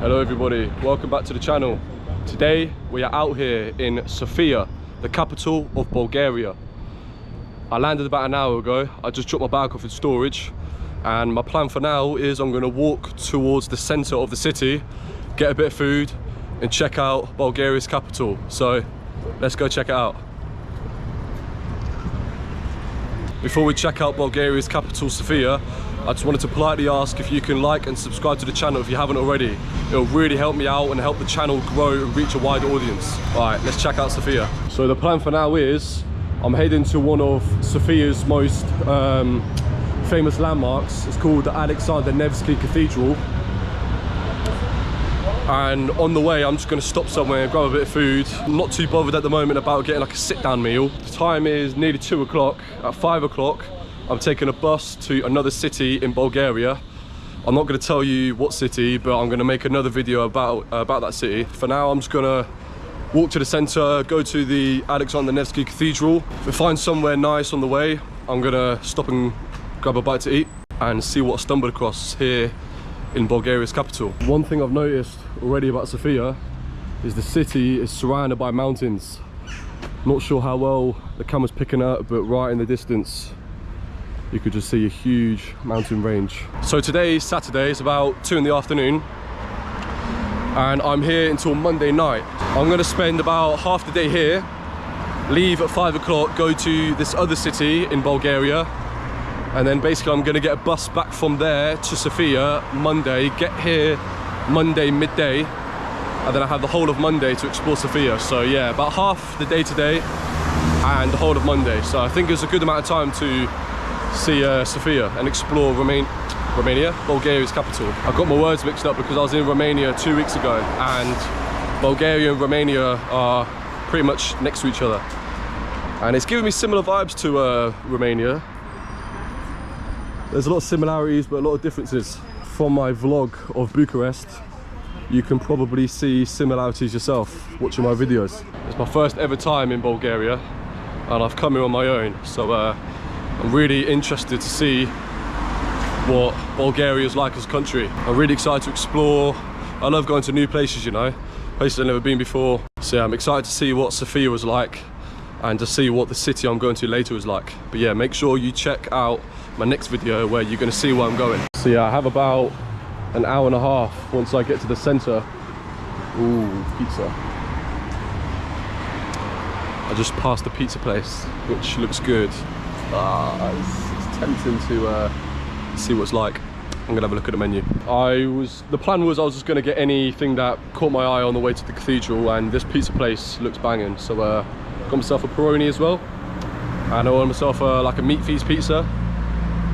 Hello everybody, welcome back to the channel. Today we are out here in Sofia, the capital of Bulgaria. I landed about an hour ago. I just dropped my bag off in storage, and my plan for now is I'm going to walk towards the center of the city, get a bit of food and check out Bulgaria's capital. So let's go check it out. Before we check out Bulgaria's capital, Sofia, I just wanted to politely ask if you can like and subscribe to the channel if you haven't already. It'll really help me out and help the channel grow and reach a wider audience. Alright, let's check out Sofia. So the plan for now is I'm heading to one of Sofia's most famous landmarks. It's called the Nevsky Cathedral. And on the way I'm just going to stop somewhere and grab a bit of food. I'm not too bothered at the moment about getting like a sit-down meal. The time is nearly 2 o'clock. At 5 o'clock I'm taking a bus to another city in Bulgaria. I'm not going to tell you what city, but I'm going to make another video about that city. For now I'm just going to walk to the centre, go to the Nevsky Cathedral. If I find somewhere nice on the way, I'm going to stop and grab a bite to eat and see what I stumbled across here in Bulgaria's capital. One thing I've noticed already about Sofia is the city is surrounded by mountains. Not sure how well the camera's picking up, but right in the distance you could just see a huge mountain range. So today is Saturday, it's about 2 in the afternoon and I'm here until Monday night. I'm going to spend about half the day here, leave at 5 o'clock, go to this other city in Bulgaria, and then basically I'm going to get a bus back from there to Sofia Monday, get here Monday midday, and then I have the whole of Monday to explore Sofia. So yeah, about half the day today and the whole of Monday. So I think it's a good amount of time to see Sofia and explore Romania, Bulgaria's capital. I got my words mixed up because I was in Romania 2 weeks ago, and Bulgaria and Romania are pretty much next to each other. And it's giving me similar vibes to Romania. There's a lot of similarities but a lot of differences. From my vlog of Bucharest, you can probably see similarities yourself watching my videos. It's my first ever time in Bulgaria and I've come here on my own, so I'm really interested to see what Bulgaria is like as a country. I'm really excited to explore. I love going to new places, you know, places I've never been before. So yeah, I'm excited to see what Sofia was like and to see what the city I'm going to later is like. But yeah, make sure you check out my next video where you're going to see where I'm going. So yeah, I have about an hour and a half once I get to the centre. Ooh, pizza. I just passed the pizza place, which looks good. It's tempting to see what it's like. I'm gonna have a look at the menu. The plan was I was just gonna get anything that caught my eye on the way to the cathedral, and this pizza place looks banging. So got myself a pepperoni as well, and I ordered myself like a meat feast pizza.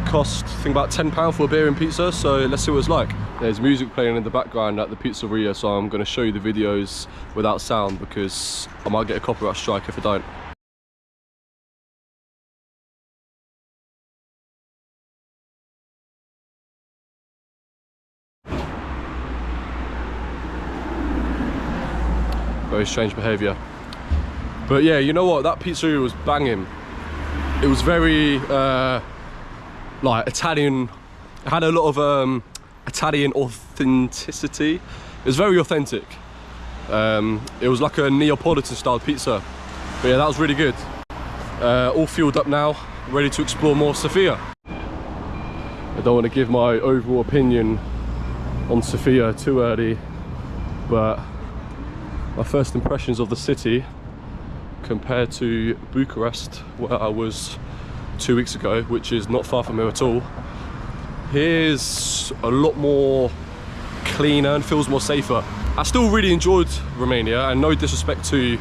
Cost I think about £10 for a beer and pizza, so let's see what it's like. There's music playing in the background at the pizzeria, so I'm going to show you the videos without sound because I might get a copyright strike if I don't. Very strange behaviour. But yeah, you know what, that pizzeria was banging. It was very like Italian. It had a lot of Italian authenticity. It was very authentic. It was like a Neapolitan style pizza. But yeah, that was really good. All fueled up now, ready to explore more Sofia. I don't want to give my overall opinion on Sofia too early, but my first impressions of the city compared to Bucharest, where I was 2 weeks ago, which is not far from here at all, here's a lot more cleaner and feels more safer. I still really enjoyed Romania, and no disrespect to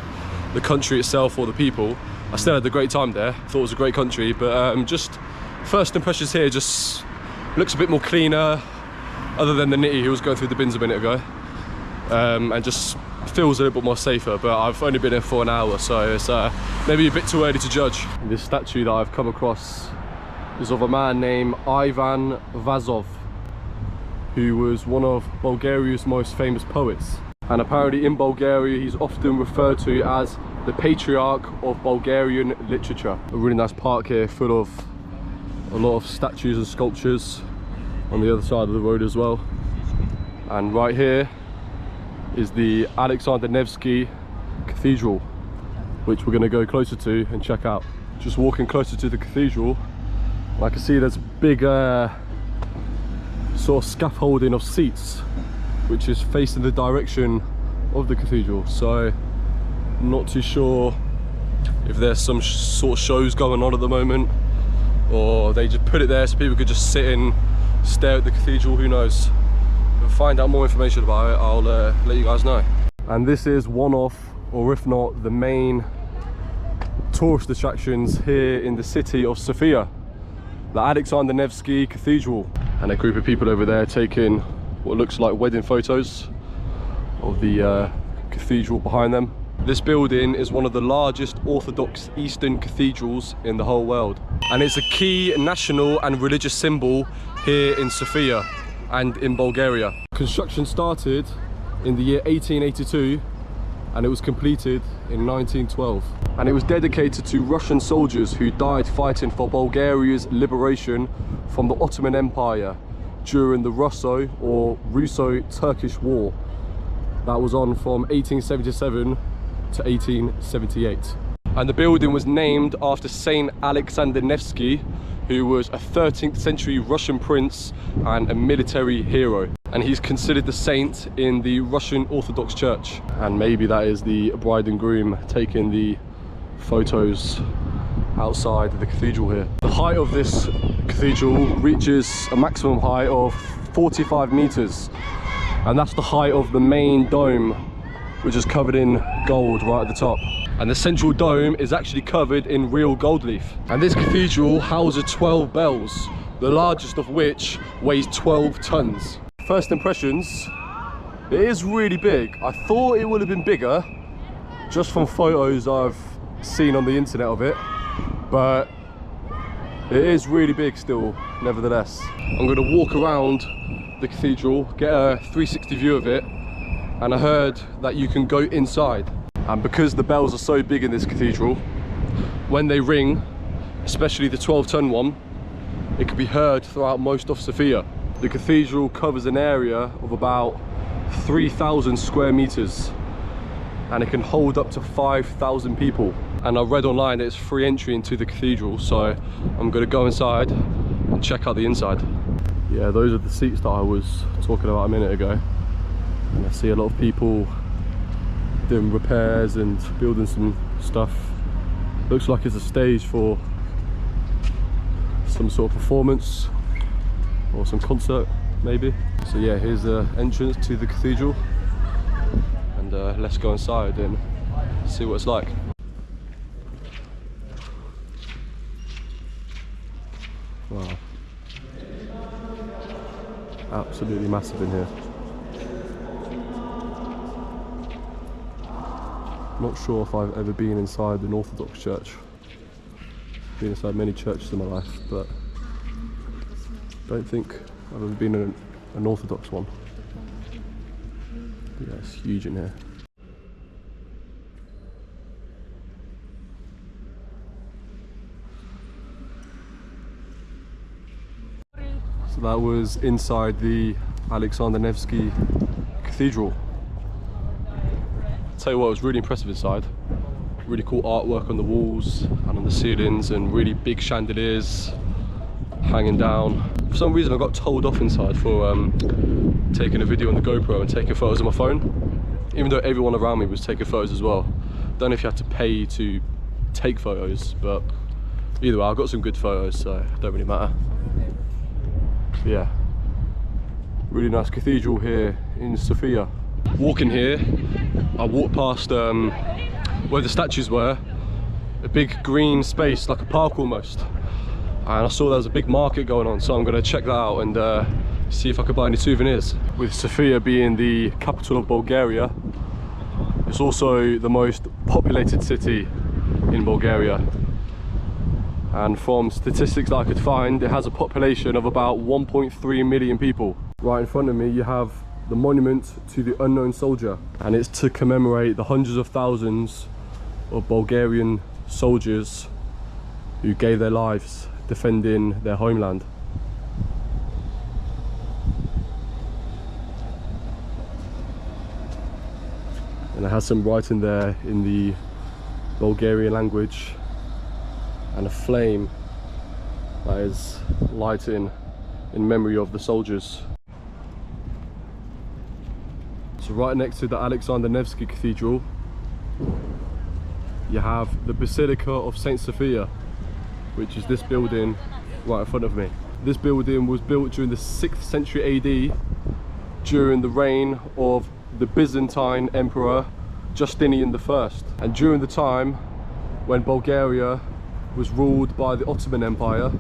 the country itself or the people, I still had a great time there. Thought it was a great country, but just first impressions here just looks a bit more cleaner, other than the nitty who was going through the bins a minute ago, and just feels a little bit more safer. But I've only been here for an hour, so it's maybe a bit too early to judge. This statue that I've come across is of a man named Ivan Vazov, who was one of Bulgaria's most famous poets. And apparently in Bulgaria he's often referred to as the patriarch of Bulgarian literature. A really nice park here full of a lot of statues and sculptures on the other side of the road as well. And right here is the Alexander Nevsky Cathedral, which we're going to go closer to and check out. Just walking closer to the cathedral, I can see there's big sort of scaffolding of seats, which is facing the direction of the cathedral. So I'm not too sure if there's some sort of shows going on at the moment, or they just put it there so people could just sit and stare at the cathedral. Who knows? If I find out more information about it, I'll let you guys know. And this is one of, or if not the main tourist attractions here in the city of Sofia, the Alexander Nevsky Cathedral. And a group of people over there taking what looks like wedding photos of the cathedral behind them. This building is one of the largest Orthodox Eastern cathedrals in the whole world, and it's a key national and religious symbol here in Sofia and in Bulgaria. Construction started in the year 1882 and it was completed in 1912, and it was dedicated to Russian soldiers who died fighting for Bulgaria's liberation from the Ottoman Empire during the Russo-Turkish War that was on from 1877 to 1878. And the building was named after Saint Alexander Nevsky, who was a 13th century Russian prince and a military hero. And he's considered the saint in the Russian Orthodox Church. And maybe that is the bride and groom taking the photos outside the cathedral here. The height of this cathedral reaches a maximum height of 45 meters. And that's the height of the main dome, which is covered in gold right at the top. And the central dome is actually covered in real gold leaf. And this cathedral houses 12 bells, the largest of which weighs 12 tons. First impressions, it is really big. I thought it would have been bigger, just from photos I've seen on the internet of it, but it is really big still, nevertheless. I'm going to walk around the cathedral, get a 360 view of it, and I heard that you can go inside. And because the bells are so big in this cathedral, when they ring, especially the 12-ton one, it can be heard throughout most of Sofia. The cathedral covers an area of about 3,000 square meters, and it can hold up to 5,000 people. And I read online that it's free entry into the cathedral, so I'm going to go inside and check out the inside. Yeah, those are the seats that I was talking about a minute ago. And I see a lot of people doing repairs and building some stuff. Looks like it's a stage for some sort of performance or some concert maybe. So yeah, here's the entrance to the cathedral, and let's go inside and see what it's like. Wow, absolutely massive in here. Not sure if I've ever been inside an Orthodox church. Been inside many churches in my life, but don't think I've ever been in an Orthodox one. Yeah, it's huge in here. So that was inside the Alexander Nevsky Cathedral. Tell you what, it was really impressive inside. Really cool artwork on the walls and on the ceilings, and really big chandeliers hanging down. For some reason I got told off inside for taking a video on the GoPro and taking photos on my phone, even though everyone around me was taking photos as well. Don't know if you had to pay to take photos, but either way I got some good photos, so it don't really matter. But yeah, really nice cathedral here in Sofia. Walking here, I walked past where the statues were, a big green space, like a park almost, and I saw there was a big market going on, so I'm going to check that out and see if I can buy any souvenirs. With Sofia being the capital of Bulgaria, it's also the most populated city in Bulgaria, and from statistics that I could find, it has a population of about 1.3 million people. Right in front of me you have the monument to the unknown soldier, and it's to commemorate the hundreds of thousands of Bulgarian soldiers who gave their lives defending their homeland. And it has some writing there in the Bulgarian language, and a flame that is lighting in memory of the soldiers. So right next to the Alexander Nevsky Cathedral, you have the Basilica of St. Sophia, which is this building right in front of me. This building was built during the 6th century AD, during the reign of the Byzantine Emperor Justinian I. And during the time when Bulgaria was ruled by the Ottoman Empire,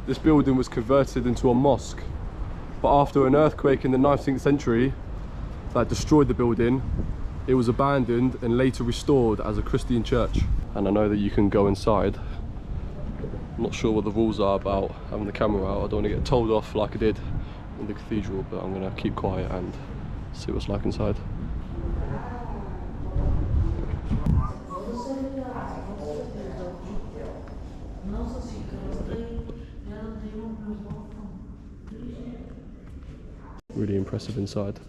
this building was converted into a mosque. But after an earthquake in the 19th century that destroyed the building, it was abandoned and later restored as a Christian church. And I know that you can go inside. I'm not sure what the rules are about having the camera out. I don't want to get told off like I did in the cathedral, but I'm going to keep quiet and see what's like inside. Really impressive inside.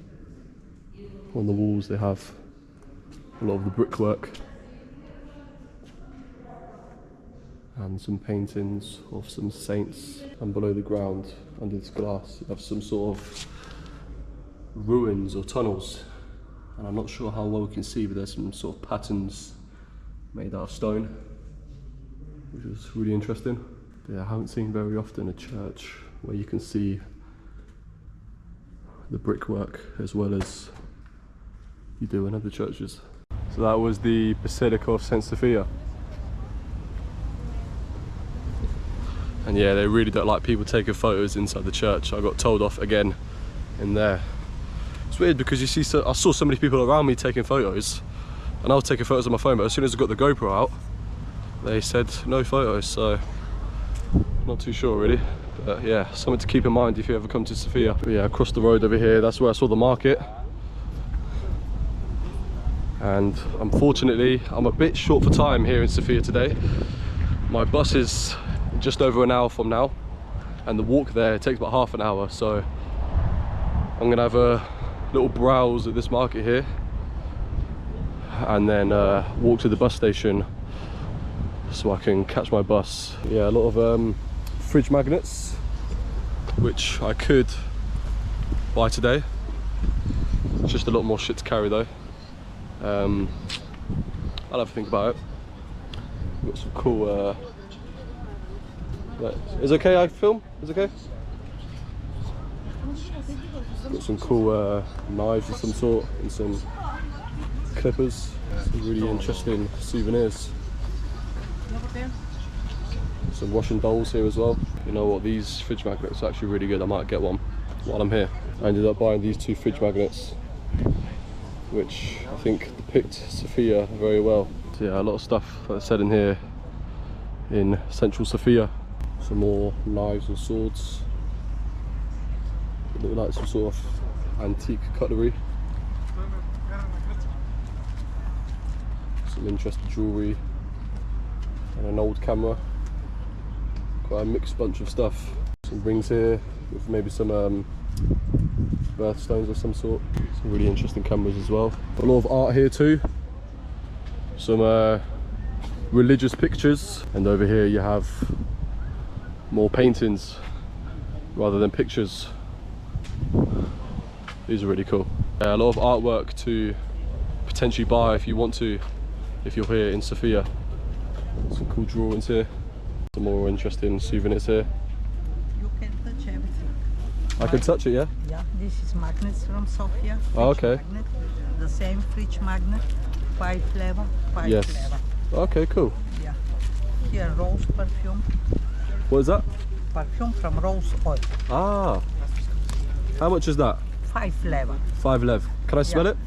On the walls they have a lot of the brickwork and some paintings of some saints, and below the ground under this glass you have some sort of ruins or tunnels, and I'm not sure how well you can see, but there's some sort of patterns made out of stone, which is really interesting. Yeah, I haven't seen very often a church where you can see the brickwork as well as you do in other churches. So that was the Basilica of St. Sophia. And yeah, they really don't like people taking photos inside the church. I got told off again in there. It's weird because you see, I saw so many people around me taking photos, and I was taking photos on my phone, but as soon as I got the GoPro out, they said no photos, so not too sure really. But yeah, something to keep in mind if you ever come to Sofia. But yeah, across the road over here, that's where I saw the market. And unfortunately, I'm a bit short for time here in Sofia today. My bus is just over an hour from now, and the walk there takes about half an hour, so I'm gonna have a little browse at this market here and then walk to the bus station so I can catch my bus. Yeah, a lot of fridge magnets, which I could buy today. It's just a lot more shit to carry though. I'll have a think about it. We've got some cool is it okay I film? Is it okay? Got some cool knives of some sort and some clippers. Some really interesting souvenirs. Some washing bowls here as well. You know what, these fridge magnets are actually really good. I might get one while I'm here. I ended up buying these two fridge magnets, which I think depict Sofia very well. So yeah, a lot of stuff that's said in here in central Sofia. Some more knives and swords. They look like some sort of antique cutlery. Some interesting jewellery and an old camera. Quite a mixed bunch of stuff. Some rings here with maybe some birthstones of some sort. Some really interesting cameras as well. A lot of art here too. Some religious pictures, and over here you have more paintings rather than pictures. These are really cool. Yeah, a lot of artwork to potentially buy if you want to, if you're here in Sofia. Some cool drawings here. Some more interesting souvenirs here. You can touch everything. I can touch it, yeah? Yeah, this is magnets from Sofia. Oh, okay. Magnet. The same fridge magnet, 5 level, 5 Yes. level. Okay, cool. Yeah. Here, rose perfume. What is that? Perfume from rose oil. Ah. How much is that? 5 level. 5 lev. Can I smell it?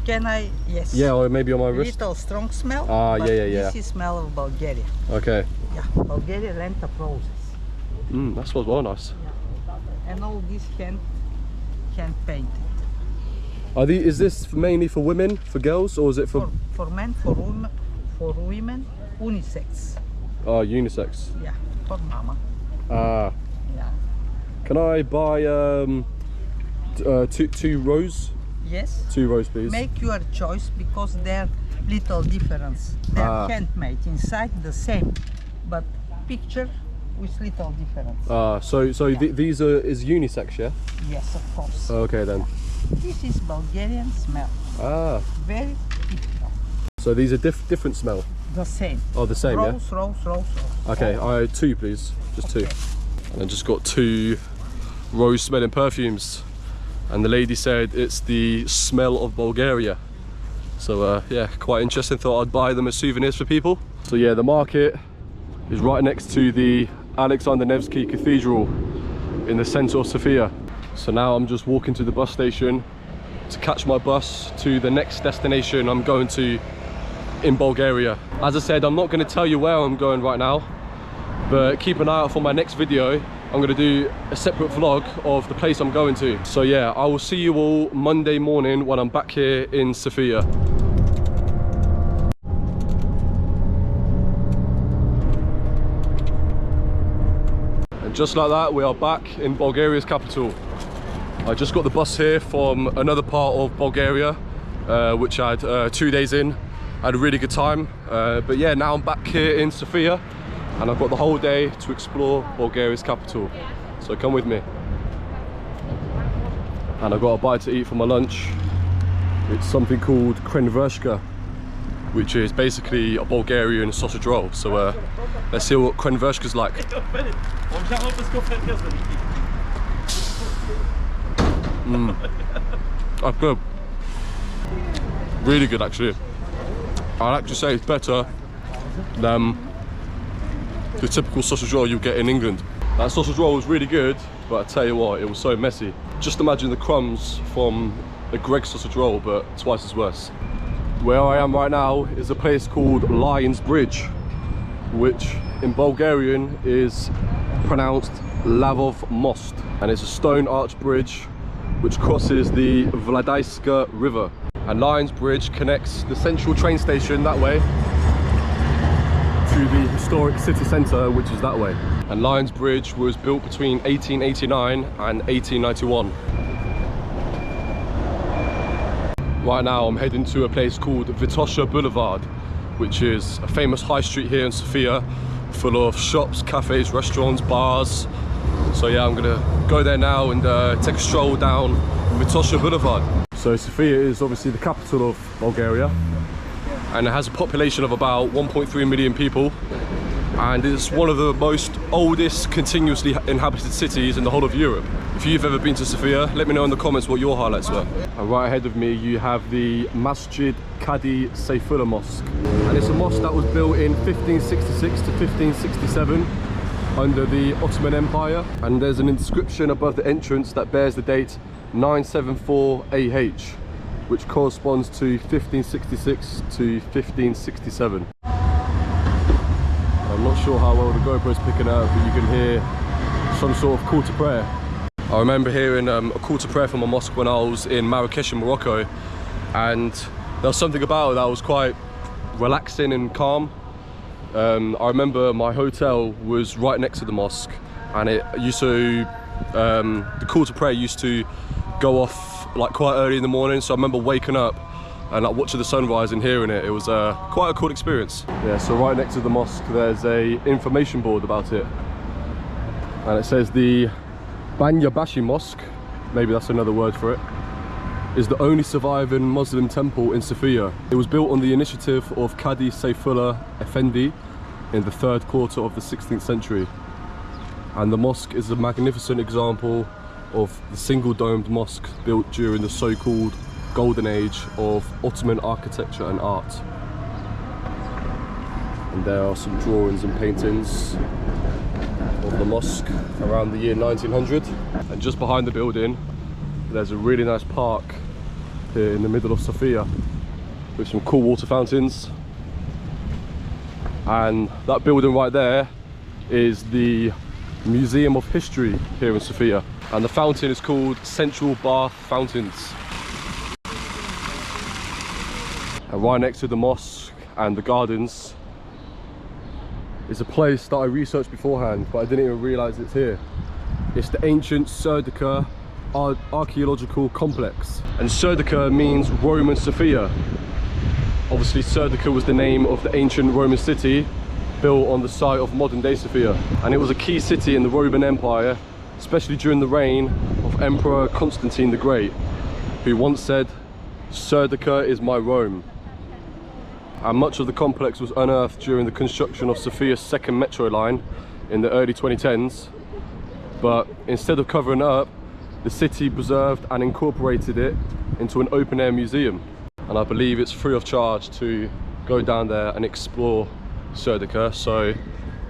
Can I? Yes. Yeah, or maybe on my wrist. Little strong smell. Ah, but yeah. This is smell of Bulgaria. Okay. Yeah, Bulgaria land of roses. That smells well nice. Yeah. And all this hand painted. Is this mainly for women, for girls, or is it for men, for women, unisex. Oh, unisex. Yeah, for mama. Ah. Yeah. Can I buy two rows Yes. 2 rows, please. Make your choice because they're little difference. They're handmade, inside the same, but picture with little difference. These is unisex, yeah? Yes, of course. Okay then. This is Bulgarian smell. Very typical. So these are different smell? The same. Oh, the same, rose, yeah? Rose. Okay, I 2 please, just 2. And I just got 2 rose smelling perfumes. And the lady said it's the smell of Bulgaria. So yeah, quite interesting, thought I'd buy them as souvenirs for people. So yeah, the market is right next to the Alexander Nevsky Cathedral in the center of Sofia. So now I'm just walking to the bus station to catch my bus to the next destination I'm going to in Bulgaria. As I said, I'm not going to tell you where I'm going right now, but keep an eye out for my next video. I'm going to do a separate vlog of the place I'm going to. So yeah, I will see you all Monday morning when I'm back here in Sofia. And just like that, we are back in Bulgaria's capital. I just got the bus here from another part of Bulgaria, which I had 2 days in. I had a really good time. But yeah, now I'm back here in Sofia. And I've got the whole day to explore Bulgaria's capital. So come with me. And I've got a bite to eat for my lunch. It's something called krenvershka, which is basically a Bulgarian sausage roll. So let's see what krenvershka's like. That's good. Really good actually. I'd actually say it's better than the typical sausage roll you get in England. That sausage roll was really good, but I tell you what, it was so messy. Just imagine the crumbs from a Greggs sausage roll, but twice as worse. Where I am right now is a place called Lion's Bridge, which in Bulgarian is pronounced Lavov Most, and it's a stone arch bridge which crosses the Vladayska River. And Lion's Bridge connects the central train station that way to the historic city centre, which is that way. And Lion's Bridge was built between 1889 and 1891. Right now I'm heading to a place called Vitosha Boulevard, which is a famous high street here in Sofia, full of shops, cafes, restaurants, bars. So yeah, I'm gonna go there now and take a stroll down Vitosha Boulevard. So Sofia is obviously the capital of Bulgaria, and it has a population of about 1.3 million people, and it's one of the most oldest continuously inhabited cities in the whole of Europe. If you've ever been to Sofia, let me know in the comments what your highlights were. And right ahead of me you have the Masjid Kadi Seyfullah Mosque, and it's a mosque that was built in 1566 to 1567 under the Ottoman Empire, and there's an inscription above the entrance that bears the date 974 AH, which corresponds to 1566 to 1567. I'm not sure how well the GoPro's picking up, but you can hear some sort of call to prayer. I remember hearing a call to prayer from a mosque when I was in Marrakesh in Morocco, and there was something about it that was quite relaxing and calm. I remember my hotel was right next to the mosque, and it used to, the call to prayer used to go off like quite early in the morning, so I remember waking up and like watching the sunrise and hearing it. It was quite a cool experience. Yeah, so right next to the mosque there's a information board about it, and it says the Banya Bashi Mosque, maybe that's another word for it, is the only surviving Muslim temple in Sofia. It was built on the initiative of Kadi Seyfullah Effendi in the 3rd quarter of the 16th century. And the mosque is a magnificent example of the single-domed mosque built during the so-called golden age of Ottoman architecture and art. And there are some drawings and paintings of the mosque around the year 1900. And just behind the building there's a really nice park here in the middle of Sofia with some cool water fountains. And that building right there is the Museum of History here in Sofia, and the fountain is called Central Bath Fountains. And right next to the mosque and the gardens is a place that I researched beforehand, but I didn't even realise it's here. It's the Ancient Serdica Archaeological Complex. And Serdica means Roman Sofia. Obviously Serdica was the name of the ancient Roman city built on the site of modern day Sofia. And it was a key city in the Roman Empire, especially during the reign of Emperor Constantine the Great, who once said, "Serdica is my Rome." And much of the complex was unearthed during the construction of Sofia's second metro line in the early 2010s. But instead of covering it up, the city preserved and incorporated it into an open-air museum. And I believe it's free of charge to go down there and explore Serdica. So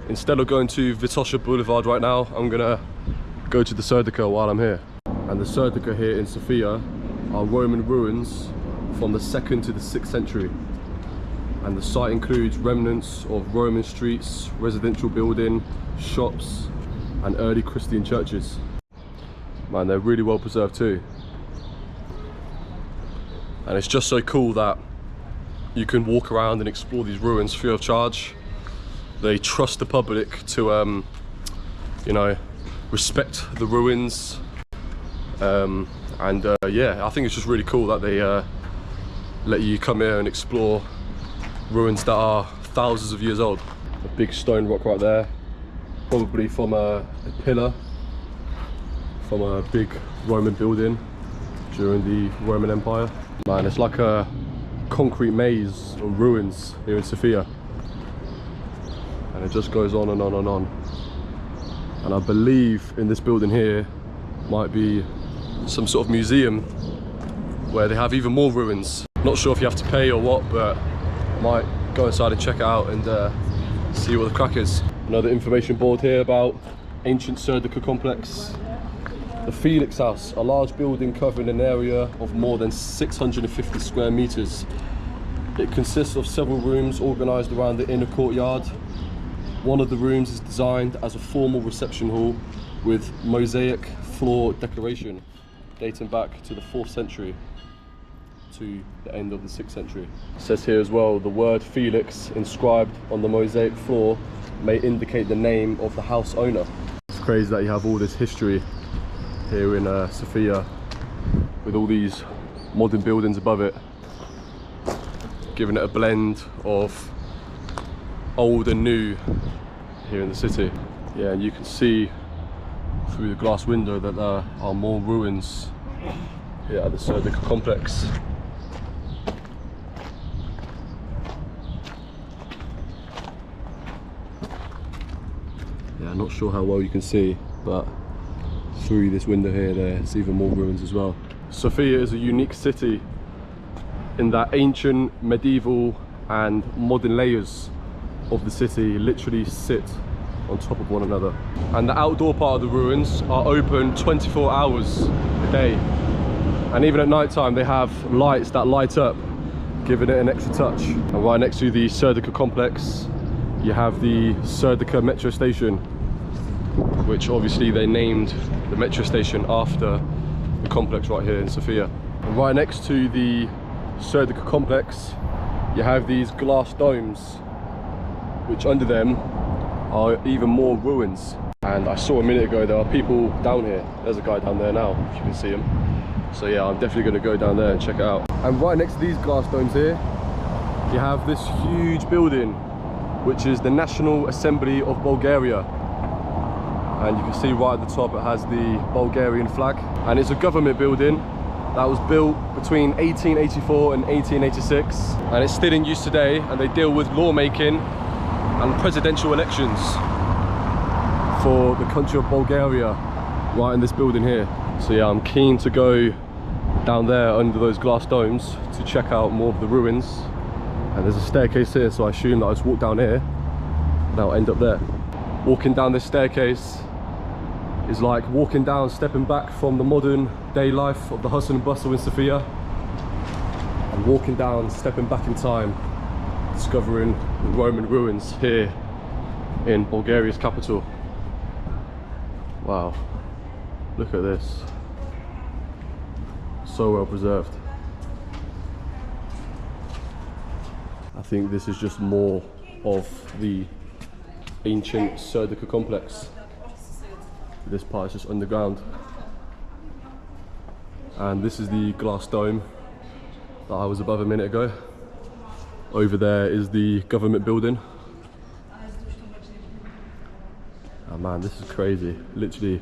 instead of going to Vitosha Boulevard right now, I'm gonna go to the Serdica while I'm here. And the Serdica here in Sofia are Roman ruins from the 2nd to the 6th century. And the site includes remnants of Roman streets, residential building, shops, and early Christian churches. Man, they're really well preserved too. And it's just so cool that you can walk around and explore these ruins free of charge. They trust the public to, you know, respect the ruins. Yeah, I think it's just really cool that they let you come here and explore ruins that are thousands of years old. A big stone rock right there, probably from a pillar from a big Roman building during the Roman Empire. Man, it's like a concrete maze of ruins here in Sofia, and it just goes on and on and on. And I believe in this building here might be some sort of museum where they have even more ruins. Not sure if you have to pay or what, but I might go inside and check it out and see what the crack is. Another information board here about Ancient Serdica Complex. The Felix House, a large building covering an area of more than 650 square meters. It consists of several rooms organized around the inner courtyard. One of the rooms is designed as a formal reception hall with mosaic floor decoration dating back to the 4th century to the end of the 6th century. It says here as well, the word Felix inscribed on the mosaic floor may indicate the name of the house owner. It's crazy that you have all this history here in Sofia with all these modern buildings above it, giving it a blend of old and new here in the city. Yeah, and you can see through the glass window that there are more ruins here at the Serdica complex. Yeah, I'm not sure how well you can see, but through this window here there's even more ruins as well. Sofia is a unique city in that ancient, medieval and modern layers of the city literally sit on top of one another. And the outdoor part of the ruins are open 24 hours a day. And even at night time they have lights that light up, giving it an extra touch. And right next to the Serdica complex you have the Serdica metro station, which obviously they named the metro station after the complex right here in Sofia. And right next to the Serdica complex you have these glass domes, which under them are even more ruins. And I saw a minute ago there are people down here. There's a guy down there now, if you can see him. So yeah, I'm definitely going to go down there and check it out. And right next to these glass domes here you have this huge building, which is the National Assembly of Bulgaria. And you can see right at the top it has the Bulgarian flag. And it's a government building that was built between 1884 and 1886. And it's still in use today, and they deal with lawmaking and presidential elections for the country of Bulgaria right in this building here. So yeah, I'm keen to go down there under those glass domes to check out more of the ruins. And there's a staircase here, so I assume that I just walk down here and I'll end up there. Walking down this staircase is like walking down, stepping back from the modern day life of the hustle and bustle in Sofia, and walking down, stepping back in time, discovering the Roman ruins here in Bulgaria's capital. Wow, look at this. So well preserved. I think this is just more of the ancient Serdica complex. This part is just underground. And this is the glass dome that I was above a minute ago. Over there is the government building. Oh man, this is crazy. Literally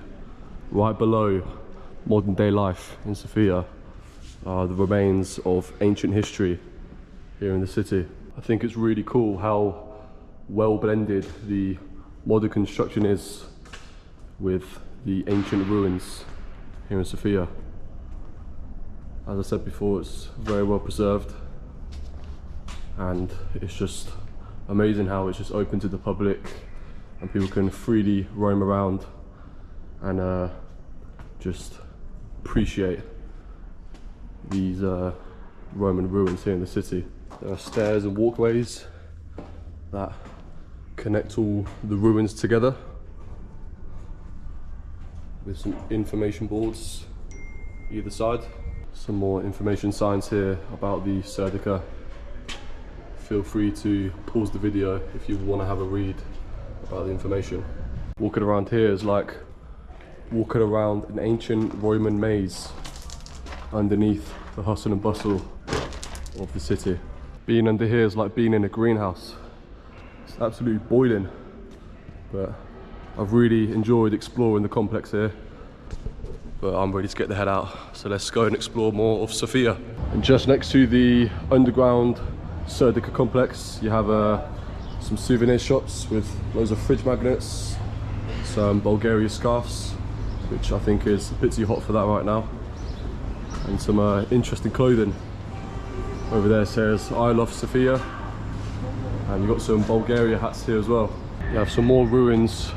right below modern day life in Sofia are the remains of ancient history here in the city. I think it's really cool how well blended the modern construction is with the ancient ruins here in Sofia. As I said before, it's very well preserved, and it's just amazing how it's just open to the public and people can freely roam around and just appreciate these Roman ruins here in the city. There are stairs and walkways that connect all the ruins together with some information boards either side. Some more information signs here about the Serdica. Feel free to pause the video if you want to have a read about the information. Walking around here is like walking around an ancient Roman maze underneath the hustle and bustle of the city. Being under here is like being in a greenhouse. It's absolutely boiling, but I've really enjoyed exploring the complex here. But I'm ready to get the head out, so let's go and explore more of Sofia. And just next to the underground Serdica complex, you have some souvenir shops with loads of fridge magnets, some Bulgaria scarves, which I think is a bit too hot for that right now, and some interesting clothing. Over there says I love Sofia, and you've got some Bulgaria hats here as well. You have some more ruins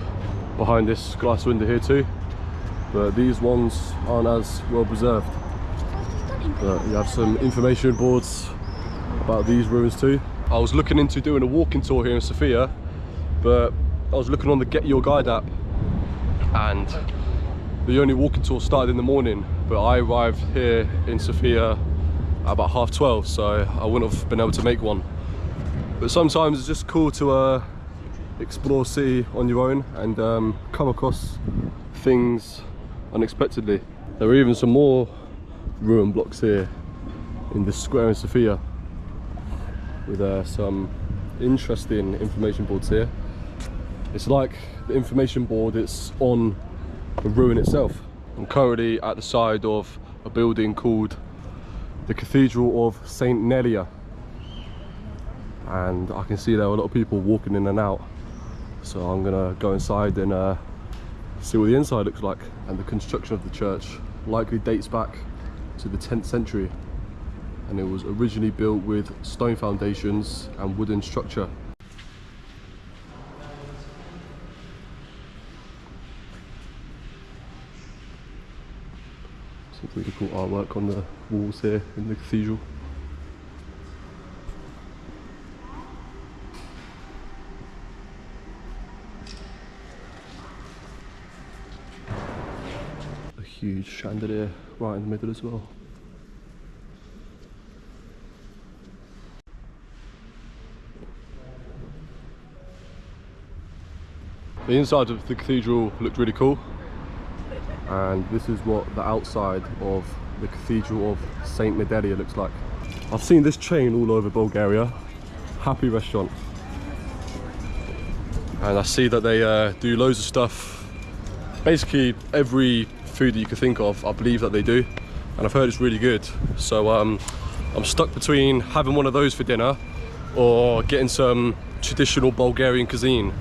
behind this glass window here too, but these ones aren't as well preserved. But you have some information boards about these ruins too. I was looking into doing a walking tour here in Sofia, but I was looking on the Get Your Guide app, and the only walking tour started in the morning, but I arrived here in Sofia at about 12:30, so I wouldn't have been able to make one. But sometimes it's just cool to explore city on your own and come across things unexpectedly. There are even some more ruin blocks here in this square in Sofia, with some interesting information boards here. It's like the information board, it's on the ruin itself. I'm currently at the side of a building called the Cathedral of St. Nedelya, and I can see there are a lot of people walking in and out, so I'm gonna go inside and see what the inside looks like. And the construction of the church likely dates back to the 10th century, and it was originally built with stone foundations and wooden structure. Some really cool artwork on the walls here in the cathedral. A huge chandelier right in the middle as well. The inside of the cathedral looked really cool, and this is what the outside of the Cathedral of St. Nedelya looks like. I've seen this chain all over Bulgaria, Happy Restaurant, and I see that they do loads of stuff. Basically every food that you can think of, I believe that they do, and I've heard it's really good. So I'm stuck between having one of those for dinner or getting some traditional Bulgarian cuisine.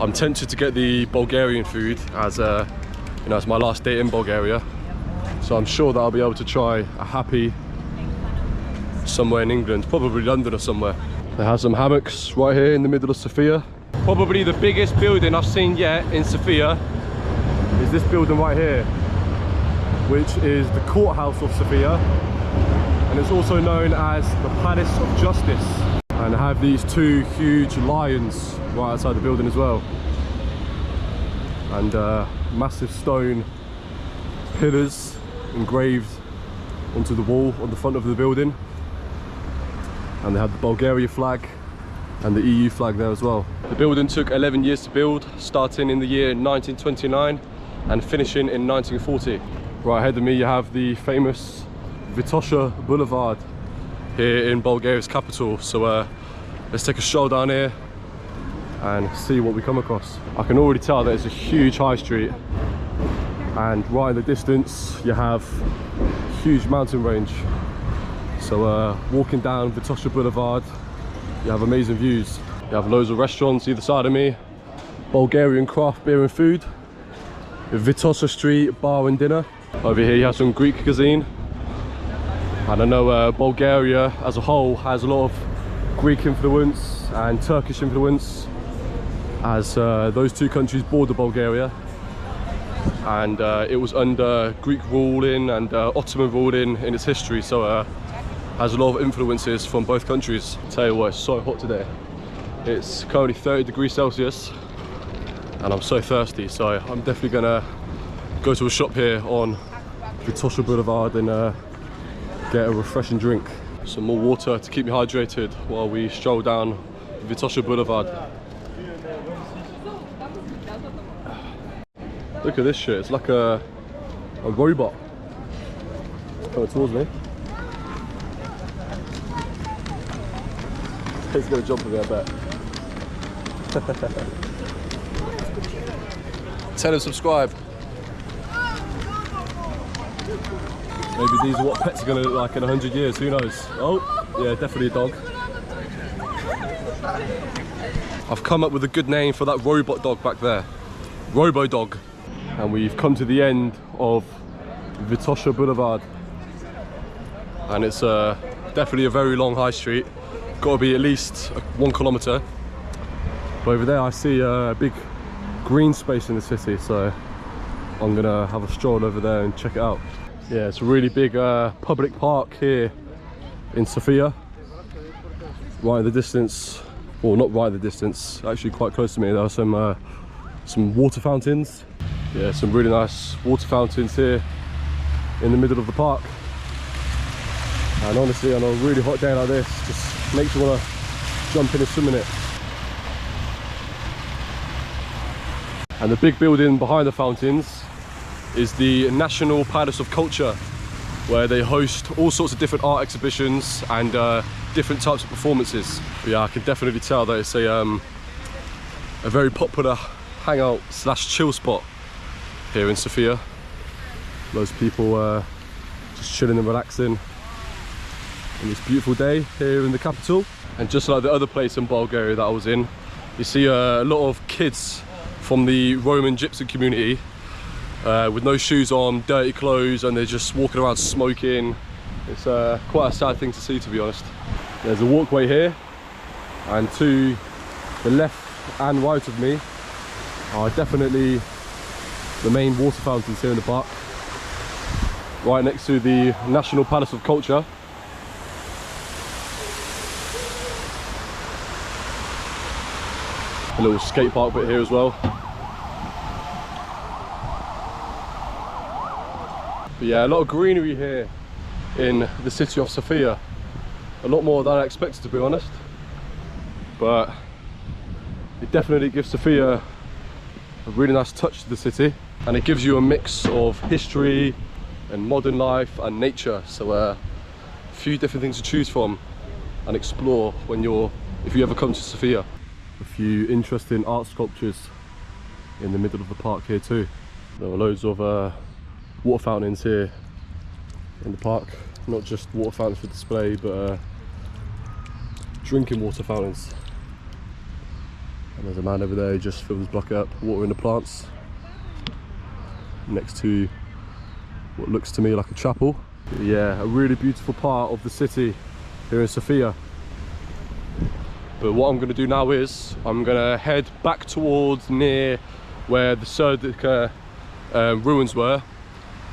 I'm tempted to get the Bulgarian food as you know, it's my last day in Bulgaria, so I'm sure that I'll be able to try a Happy somewhere in England, probably London or somewhere. They have some hammocks right here in the middle of Sofia. Probably the biggest building I've seen yet in Sofia is this building right here, which is the courthouse of Sofia, and it's also known as the Palace of Justice. And I have these two huge lions right outside the building as well, and massive stone pillars engraved onto the wall on the front of the building, and they have the Bulgaria flag and the EU flag there as well. The building took 11 years to build, starting in the year 1929 and finishing in 1940. Right ahead of me you have the famous Vitosha Boulevard here in Bulgaria's capital. So let's take a stroll down here and see what we come across. I can already tell that it's a huge high street, and right in the distance you have a huge mountain range. So walking down Vitosha Boulevard, you have amazing views. You have loads of restaurants either side of me, Bulgarian craft beer and food, Vitosha Street bar and dinner. Over here you have some Greek cuisine, and I know Bulgaria as a whole has a lot of Greek influence and Turkish influence, as those two countries border Bulgaria, and it was under Greek ruling and Ottoman ruling in its history, so has a lot of influences from both countries. Tell you what, it's so hot today. It's currently 30 degrees Celsius and I'm so thirsty, so I'm definitely gonna go to a shop here on Vitosha Boulevard and get a refreshing drink. Some more water to keep me hydrated while we stroll down Vitosha Boulevard. Look at this shit, it's like a robot coming towards me. It's gonna jump with me, I bet. Tell him subscribe. Maybe these are what pets are gonna look like in 100 years, who knows? Oh, yeah, definitely a dog. I've come up with a good name for that robot dog back there. Robo Dog. And we've come to the end of Vitosha Boulevard. And it's definitely a very long high street. Got to be at least 1 kilometre. But over there I see a big green space in the city, so I'm gonna have a stroll over there and check it out. Yeah, it's a really big public park here in Sofia. Right in the distance, well, not right in the distance, actually quite close to me, there are some water fountains. Yeah, some really nice water fountains here in the middle of the park. And honestly, on a really hot day like this, just makes you want to jump in and swim in it. And the big building behind the fountains is the National Palace of Culture, where they host all sorts of different art exhibitions and different types of performances. But yeah, I can definitely tell that it's a very popular hangout slash chill spot here in Sofia. Loads of people just chilling and relaxing on this beautiful day here in the capital. And just like the other place in Bulgaria that I was in, you see a lot of kids from the Roman gypsy community with no shoes on, dirty clothes, and they're just walking around smoking. It's quite a sad thing to see, to be honest. There's a walkway here, and to the left and right of me are definitely the main water fountains here in the park, right next to the National Palace of Culture. A little skate park bit here as well. But yeah, a lot of greenery here in the city of Sofia. A lot more than I expected, to be honest. But it definitely gives Sofia a really nice touch to the city. And it gives you a mix of history and modern life and nature. So a few different things to choose from and explore if you ever come to Sofia. A few interesting art sculptures in the middle of the park here too. There are loads of water fountains here in the park, not just water fountains for display, but drinking water fountains. And there's a man over there who just fills his bucket up, watering the plants next to what looks to me like a chapel. But yeah, a really beautiful part of the city here in Sofia. But what I'm going to do now is I'm going to head back towards near where the Serdica Ruins were.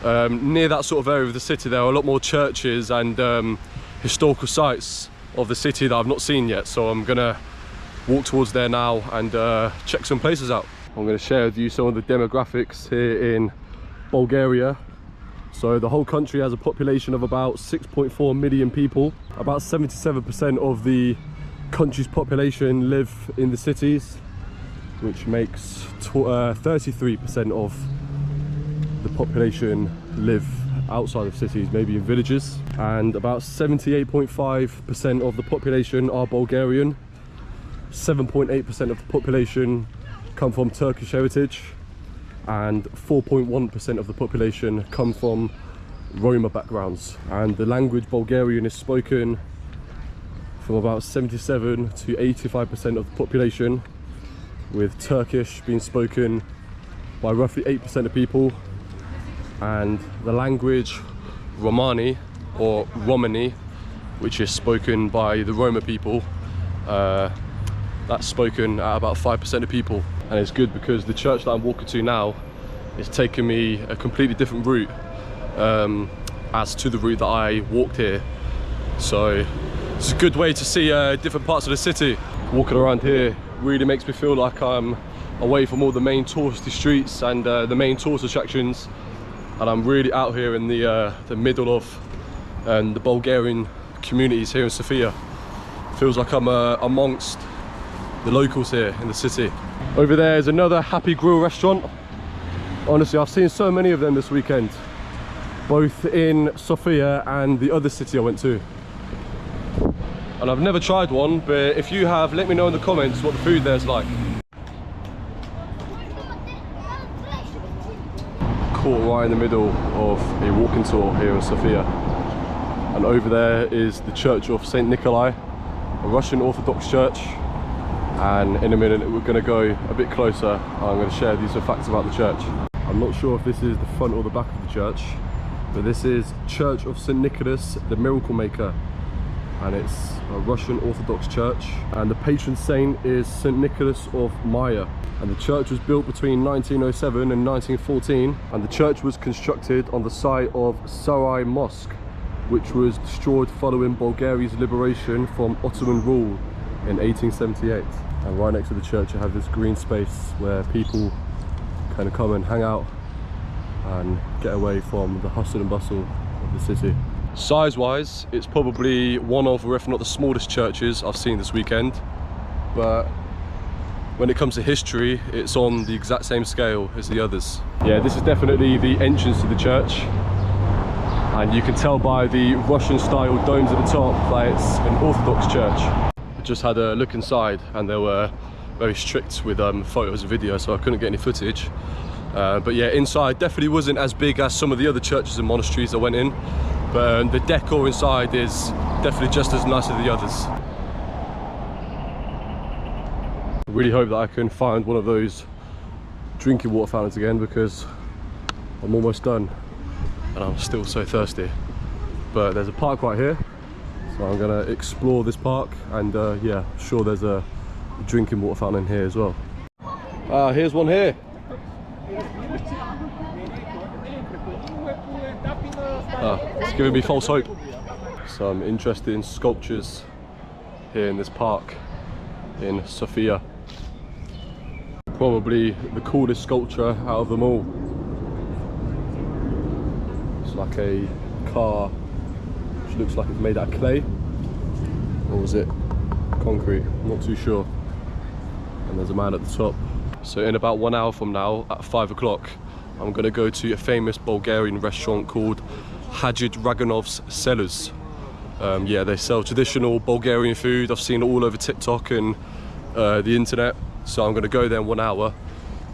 Near that sort of area of the city there are a lot more churches and historical sites of the city that I've not seen yet, so I'm going to walk towards there now and check some places out. I'm going to share with you some of the demographics here in Bulgaria. So the whole country has a population of about 6.4 million people. About 77% of the country's population live in the cities, which makes 33% of the population live outside of cities, maybe in villages, and about 78.5% of the population are Bulgarian. 7.8% of the population come from Turkish heritage, and 4.1% of the population come from Roma backgrounds. And the language Bulgarian is spoken from about 77 to 85% of the population, with Turkish being spoken by roughly 8% of people, and the language Romani or Romani, which is spoken by the Roma people, that's spoken at about 5% of people. And it's good because the church that I'm walking to now is taking me a completely different route as to the route that I walked here. So it's a good way to see different parts of the city. Walking around here really makes me feel like I'm away from all the main touristy streets and the main tourist attractions, and I'm really out here in the middle of the Bulgarian communities here in Sofia. Feels like I'm amongst the locals here in the city. Over there is another Happy Grill restaurant. Honestly, I've seen so many of them this weekend, both in Sofia and the other city I went to. And I've never tried one, but if you have, let me know in the comments what the food there's like. Caught right in the middle of a walking tour here in Sofia. And over there is the Church of St. Nikolai, a Russian Orthodox church. And in a minute we're going to go a bit closer. I'm going to share these facts about the church. I'm not sure if this is the front or the back of the church, but this is Church of St. Nicholas, the Miracle Maker. And it's a Russian Orthodox church, and the patron saint is St. Nicholas of Myra. And the church was built between 1907 and 1914, and the church was constructed on the site of Cellars Mosque, which was destroyed following Bulgaria's liberation from Ottoman rule in 1878. And right next to the church I have this green space where people kind of come and hang out and get away from the hustle and bustle of the city. Size-wise, it's probably one of, or if not the smallest churches I've seen this weekend, but when it comes to history, it's on the exact same scale as the others. Yeah, this is definitely the entrance to the church, and you can tell by the Russian-style domes at the top that it's an Orthodox church. I just had a look inside, and they were very strict with photos and video, so I couldn't get any footage. But yeah, inside definitely wasn't as big as some of the other churches and monasteries I went in. But the decor inside is definitely just as nice as the others. I really hope that I can find one of those drinking water fountains again, because I'm almost done and I'm still so thirsty. But there's a park right here, so I'm gonna explore this park, and yeah, I'm sure there's a drinking water fountain in here as well. Here's one here. It's giving me false hope. Some interesting sculptures here in this park in Sofia. Probably the coolest sculpture out of them all. It's like a car which looks like it's made out of clay, or is it concrete? I'm not too sure. And there's a man at the top. So in about 1 hour from now, at 5 o'clock, I'm going to go to a famous Bulgarian restaurant called Hajidraganov's Cellars. Yeah, they sell traditional Bulgarian food. I've seen it all over TikTok and the internet. So I'm going to go there in 1 hour,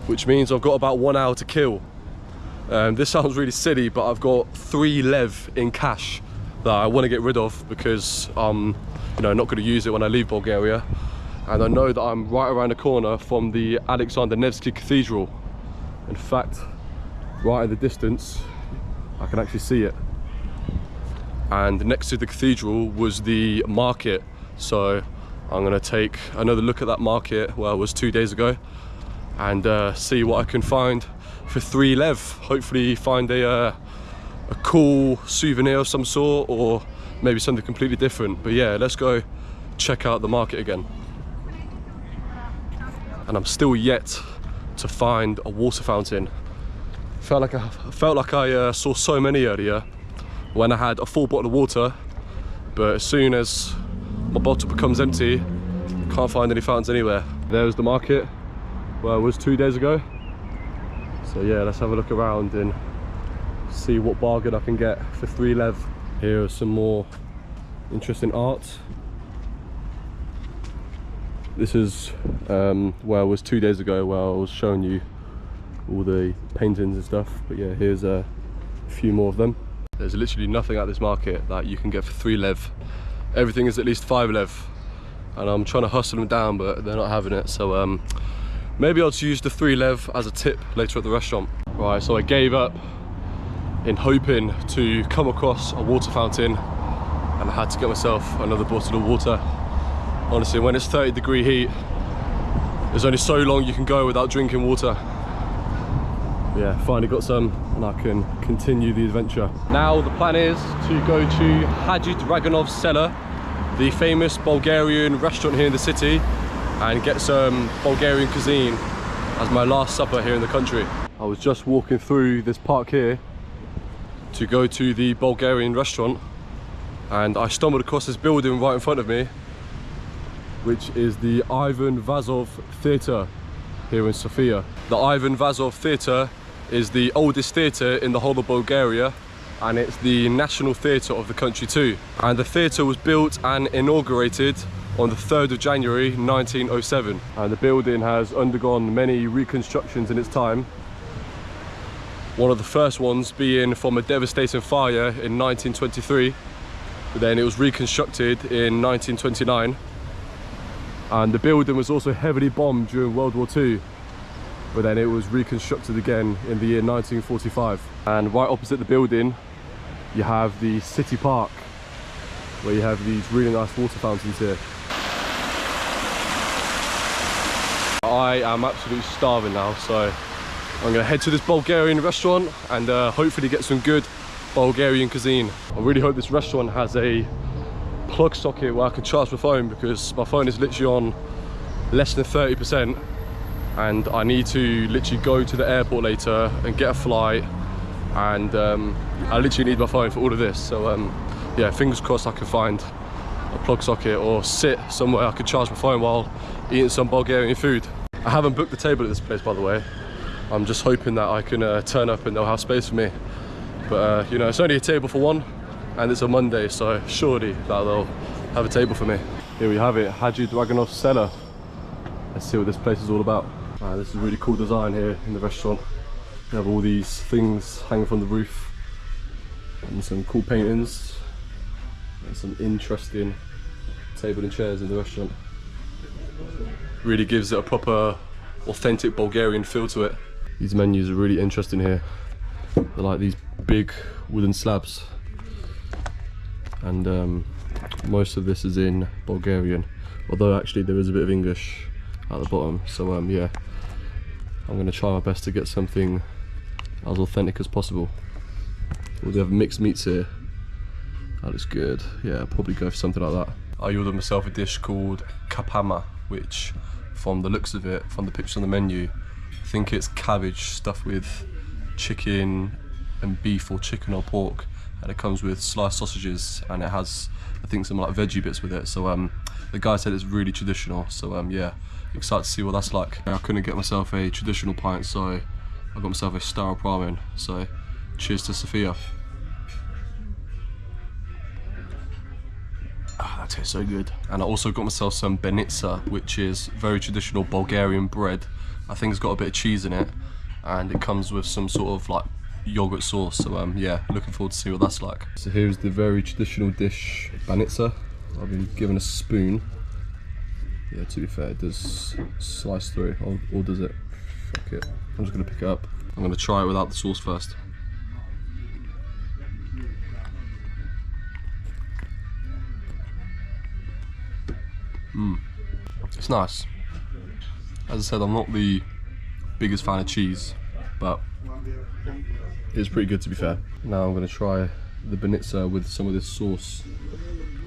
which means I've got about 1 hour to kill. This sounds really silly, but I've got 3 lev in cash that I want to get rid of, because I'm not going to use it when I leave Bulgaria. And I know that I'm right around the corner from the Alexander Nevsky Cathedral. In fact, right in the distance, I can actually see it. And next to the cathedral was the market. So I'm gonna take another look at that market, where I was 2 days ago, and see what I can find for 3 lev. Hopefully find a cool souvenir of some sort, or maybe something completely different. But yeah, let's go check out the market again. And I'm still yet to find a water fountain. Felt like I saw so many earlier when I had a full bottle of water, but as soon as my bottle becomes empty, can't find any fountains anywhere. There's the market where I was 2 days ago. So yeah, let's have a look around and see what bargain I can get for 3 lev. Here are some more interesting art. This is where I was 2 days ago, where I was showing you all the paintings and stuff. But yeah, here's a few more of them. There's literally nothing at this market that you can get for 3 lev. Everything is at least 5 lev. And I'm trying to hustle them down, but they're not having it. So maybe I'll just use the 3 lev as a tip later at the restaurant. Right, so I gave up in hoping to come across a water fountain, and I had to get myself another bottle of water. Honestly, when it's 30-degree heat, there's only so long you can go without drinking water. Yeah, finally got some, and I can continue the adventure. Now the plan is to go to Hajidraganov cellar, the famous Bulgarian restaurant here in the city, and get some Bulgarian cuisine as my last supper here in the country. I was just walking through this park here to go to the Bulgarian restaurant, and I stumbled across this building right in front of me, which is the Ivan Vazov Theatre here in Sofia. The Ivan Vazov Theatre is the oldest theatre in the whole of Bulgaria, and it's the national theatre of the country too. And the theatre was built and inaugurated on the 3rd of January 1907. And the building has undergone many reconstructions in its time. One of the first ones being from a devastating fire in 1923, but then it was reconstructed in 1929. And the building was also heavily bombed during World War II, but then it was reconstructed again in the year 1945. And right opposite the building, you have the city park, where you have these really nice water fountains here. I am absolutely starving now, so I'm gonna head to this Bulgarian restaurant and hopefully get some good Bulgarian cuisine. I really hope this restaurant has a plug socket where I can charge my phone, because my phone is literally on less than 30%, and I need to literally go to the airport later and get a flight, and I literally need my phone for all of this. So yeah, fingers crossed I can find a plug socket or sit somewhere I can charge my phone while eating some Bulgarian food. I haven't booked the table at this place, by the way. I'm just hoping that I can turn up and they'll have space for me. But you know, it's only a table for one, and it's a Monday, so surely that they'll have a table for me. Here we have it, Hajidraganov cellar. Let's see what this place is all about. This is a really cool design here in the restaurant. You have all these things hanging from the roof, and some cool paintings, and some interesting table and chairs in the restaurant. Really gives it a proper authentic Bulgarian feel to it. These menus are really interesting here. They're like these big wooden slabs, and most of this is in Bulgarian, although actually there is a bit of English at the bottom. So yeah, I'm going to try my best to get something as authentic as possible. We have mixed meats here. That looks good. Yeah, I'll probably go for something like that. I ordered myself a dish called Kapama, which, from the looks of it, from the pictures on the menu, I think it's cabbage stuffed with chicken and beef, or chicken or pork, and it comes with sliced sausages, and it has, I think, some like veggie bits with it. So the guy said it's really traditional, so yeah, excited to see what that's like. I couldn't get myself a traditional pint, so I got myself a star ramen. So cheers to Sophia. That tastes so good. And I also got myself some Banitsa, which is very traditional Bulgarian bread. I think it's got a bit of cheese in it, and it comes with some sort of like yogurt sauce. So yeah, looking forward to see what that's like. So here's the very traditional dish, Banitsa. I've been given a spoon. Yeah, to be fair, it does slice through, or does it? Fuck it. I'm just gonna pick it up. I'm gonna try it without the sauce first. It's nice. As I said, I'm not the biggest fan of cheese, but it's pretty good, to be fair. Now I'm going to try the Banitsa with some of this sauce.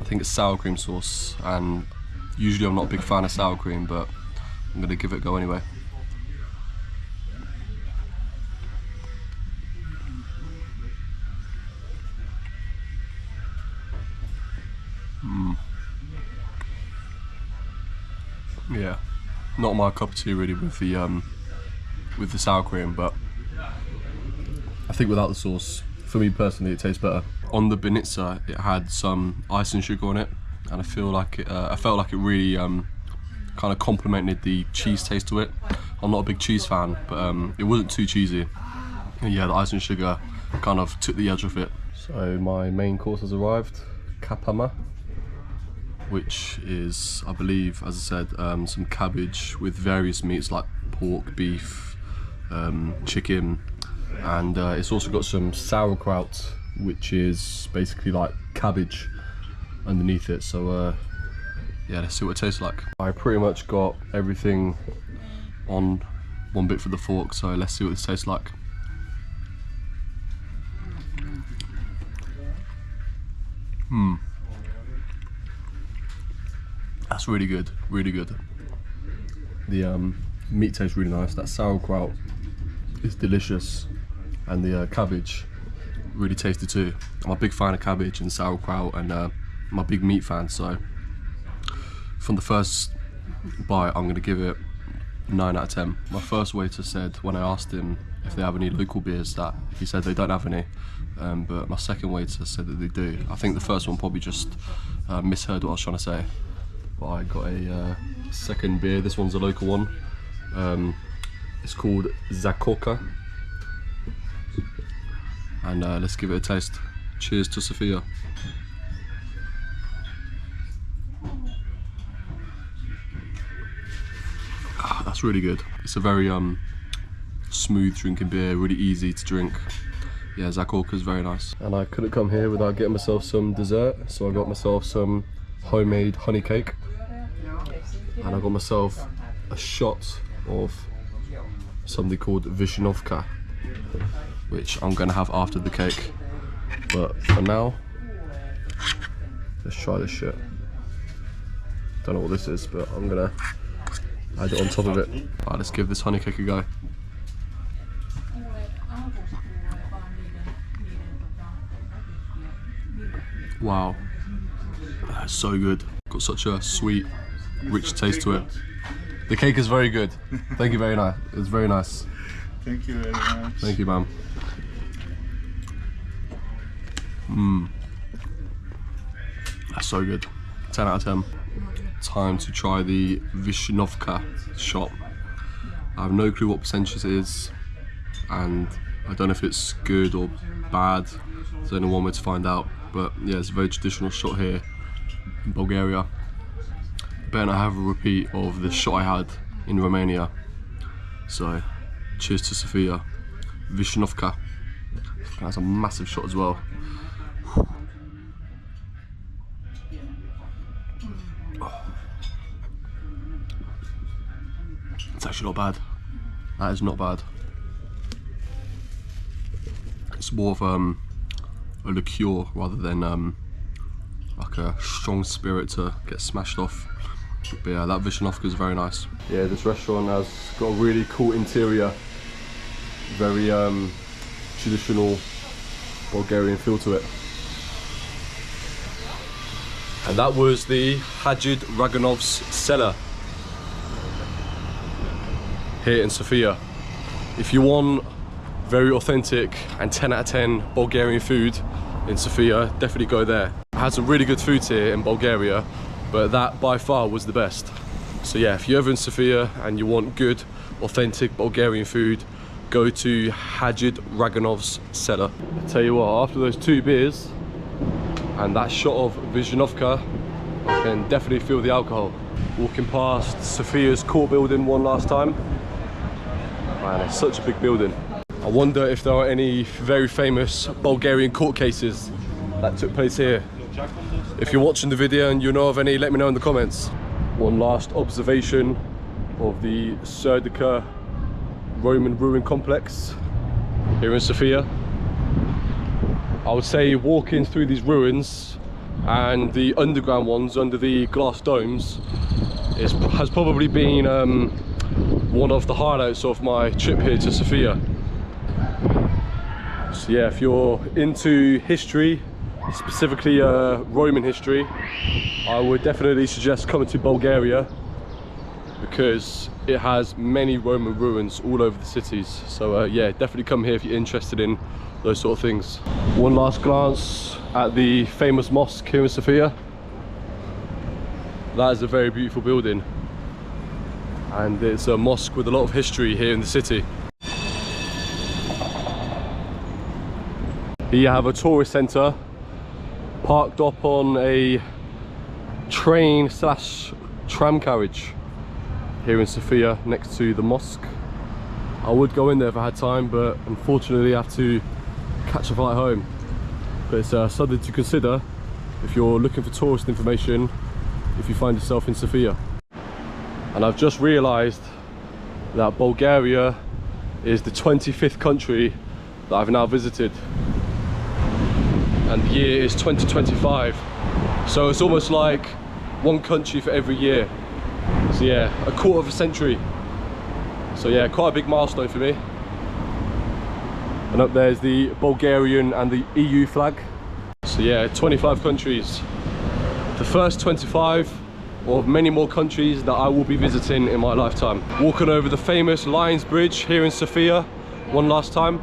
I think it's sour cream sauce, and usually I'm not a big fan of sour cream, but I'm going to give it a go anyway. Yeah, not my cup of tea really with the sour cream, but I think without the sauce for me personally, it tastes better. On the Banitsa, it had some ice and sugar on it, and I felt like it really kind of complemented the cheese taste to it. I'm not a big cheese fan, but it wasn't too cheesy. And yeah, the ice and sugar kind of took the edge off it. So my main course has arrived, Kapama, which is, I believe, as I said, some cabbage with various meats like pork, beef, chicken, and it's also got some sauerkraut, which is basically like cabbage underneath it. So yeah, let's see what it tastes like. I pretty much got everything on one bit for the fork, so let's see what this tastes like. That's really good, really good. The meat tastes really nice. That sauerkraut is delicious, and the cabbage really tasty too. I'm a big fan of cabbage and sauerkraut, and I'm a big meat fan, so from the first bite I'm going to give it 9 out of 10. My first waiter said, when I asked him if they have any local beers, that he said they don't have any, but my second waiter said that they do. I think the first one probably just misheard what I was trying to say. But I got a second beer. This one's a local one. It's called Zakoka, and let's give it a taste. Cheers to Sophia. That's really good. It's a very smooth drinking beer, really easy to drink. Yeah, Zakoka is very nice. And I couldn't come here without getting myself some dessert, so I got myself some homemade honey cake, and I got myself a shot of something called Vishnovka, which I'm gonna have after the cake. But for now, let's try this shit. Don't know what this is, but I'm gonna add it on top of it. Alright, let's give this honey cake a go. Wow, that's so good. Got such a sweet, rich taste to it. The cake is very good. Thank you very much. It's very nice. Thank you very much. Thank you, ma'am. That's so good. 10 out of 10. Time to try the Vishnovka shot. I have no clue what percentage it is, and I don't know if it's good or bad. There's only one way to find out. But yeah, it's a very traditional shot here in Bulgaria. Better not have a repeat of the shot I had in Romania. So, cheers to Sophia. Vishnovka. That's a massive shot as well. It's actually not bad. That is not bad. It's more of a liqueur rather than like a strong spirit to get smashed off. But yeah, that Vishnovka is very nice. Yeah, this restaurant has got a really cool interior, very traditional Bulgarian feel to it. And that was the Hajidraganov's cellar here in Sofia. If you want very authentic and 10 out of 10 Bulgarian food in Sofia, definitely go there. I had some really good food here in Bulgaria, but that by far was the best. So yeah, if you're ever in Sofia and you want good, authentic Bulgarian food, go to Hajidraganov's cellar. I tell you what, after those 2 beers and that shot of Vishnovka, I can definitely feel the alcohol. Walking past Sofia's court building one last time. Man, it's such a big building. I wonder if there are any very famous Bulgarian court cases that took place here. If you're watching the video and you know of any, let me know in the comments. One last observation of the Serdica Roman ruin complex here in Sofia. I would say walking through these ruins and the underground ones under the glass domes has probably been one of the highlights of my trip here to Sofia. So yeah, if you're into history, specifically Roman history, I would definitely suggest coming to Bulgaria, because it has many Roman ruins all over the cities. So yeah, definitely come here if you're interested in those sort of things. One last glance at the famous mosque here in Sofia. That is a very beautiful building, and it's a mosque with a lot of history here in the city. Here you have a tourist centre parked up on a train slash tram carriage here in Sofia next to the mosque. I would go in there if I had time, but unfortunately I have to catch a flight home. But it's something to consider if you're looking for tourist information if you find yourself in Sofia. And I've just realised that Bulgaria is the 25th country that I've now visited, and the year is 2025, so it's almost like one country for every year. So yeah, a quarter of a century. So yeah, quite a big milestone for me. And up there's the Bulgarian and the EU flag. So yeah, 25 countries. The first 25 of many more countries that I will be visiting in my lifetime. Walking over the famous Lions Bridge here in Sofia one last time.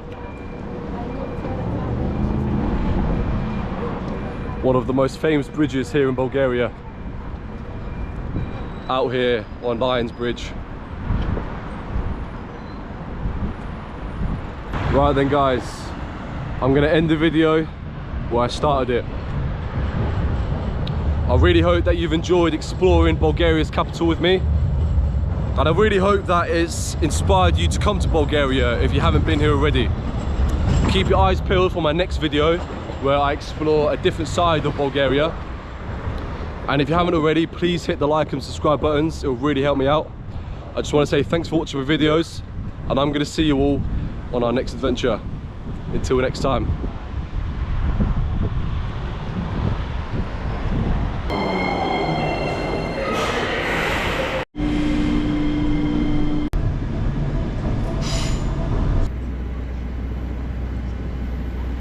One of the most famous bridges here in Bulgaria. Out here on Lions Bridge. Right then guys, I'm gonna end the video where I started it. I really hope that you've enjoyed exploring Bulgaria's capital with me, and I really hope that it's inspired you to come to Bulgaria if you haven't been here already. Keep your eyes peeled for my next video where I explore a different side of Bulgaria. And if you haven't already, please hit the like and subscribe buttons, it will really help me out. I just want to say thanks for watching my videos, and I'm going to see you all on our next adventure. Until next time.